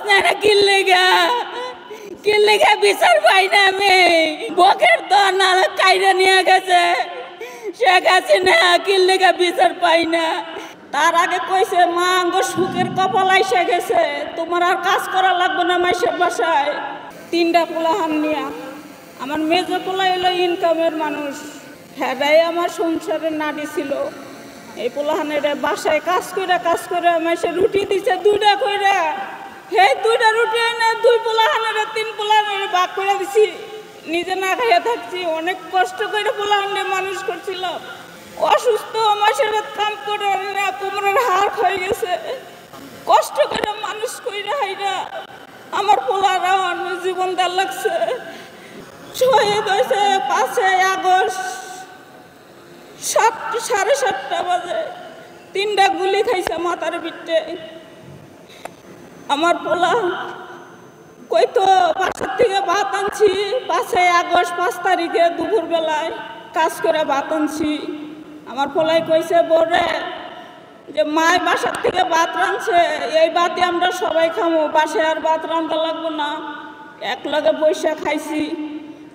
নাই না কিল্লিগা বিচার পাই না আমি বকের দন কাইরে নিয়ে গেছে শেখ হাসিনা কিল্লিগা বিচার পাই না। তার আগে কইছে মা আঙ্গ সুখের কপাল আইসা গেছে, তোমার আর কাজ করা লাগবে না মাইশের বাসায়। 3টা পোলাহান নিয়া আমার মেজো পোলা এলো ইনকামের মানুষ, হ্যাঁ আমার সংসারের নাড়ি ছিল। এই পোলাহানের বাসায় কাজ করে মাইসে রুটি দিছে 2টা কইরা, হে 2টা রুটি এনে 2 পোলাহানের 3 পোলাহানের ভাগ করে দিছি, নিজে না খাইয়া থাকছি। অনেক কষ্ট করে পোলাহানের মানুষ করছিলাম, অসুস্থ মাসের কাম করে না কোমরের হাড় হয়ে গেছে, কষ্ট করে মানুষ কইরা হাইরা আমার পোলারা অন্য জীবন দেওয়ার লাগছে। শহীদ হয়েছে 5 আগস্ট 7:30 বাজে, 3টা গুলি খাইছে মাথার পিঠে। আমার পোলা কইতো বাসার থেকে ভাত আনছি 5 আগস্ট 5 তারিখে দুপুর বেলায় কাজ করে ভাত আনছি। আমার পোলাই কইছে বরে যে মায় বাসার থেকে ভাত রাঁধছে, এই ভাতে আমরা সবাই খামো, বাসায় আর ভাত রাঁধা লাগবো না। একলগে বৈশা খাইছি,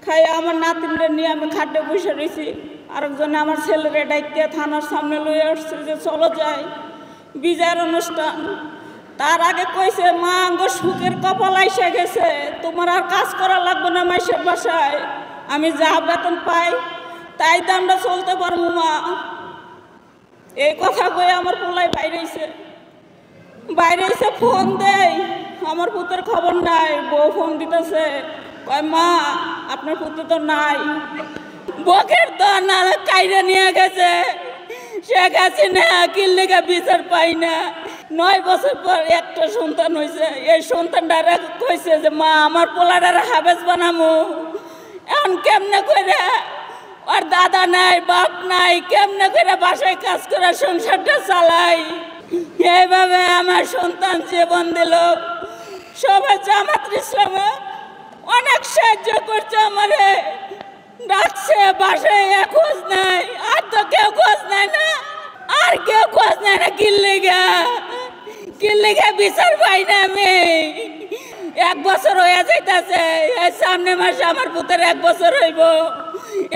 খাই আমার নাতিনটা নিয়ে আমি খাটে বসে রয়েছি। আরেকজনে আমার ছেলেরে ডাইকে থানার সামনে লইয়ে আসছে যে চলো যাই বিজয়ের অনুষ্ঠান। তার আগে কইছে মা আঙ্গ সুখের কপাল আইসা গেছে, তোমার আর কাজ করা লাগবে না মাইশের বাসায়, আমি যা বেতন পাই তাই তো আমরা চলতে পারবো মা। এই কথা কয়ে আমার পোলাই বাইরে এসে ফোন দেয়, আমার পুতের খবর নাই। বউ ফোন দিতেছে, কয় মা আপনার পুত্র তো নাই, বকের দন কাইরে নিয়ে গেছে শেখ হাসিনা কিল্লিগা বিচার পাই না। 9 বছর পর একটা সন্তান হয়েছে, এই সন্তানটারা কইছে যে মা আমার পোলাটারা হাবেজ বানামো, এখন কেমনে করে আর দাদা নাই বাপ নাই, কেমনে করে বাসায় কাজ করে সংসারটা চালাই। এইভাবে আমার সন্তান জীবন দিল। সবাই জামাত ইসলামে অনেক সাহায্য করছে, আমারে ডাকছে, বাসায় খোঁজ নাই, আর তো কেউ খোঁজ নাই না, আর কেউ খোঁজ নাই না। কিল্লিগা বিচার পাই না আমি। 1 বছর হয়ে যাইতেছে, এই সামনে মাসে আমার পুতের 1 বছর হইব,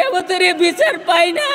এবছরে বিচার পাই না।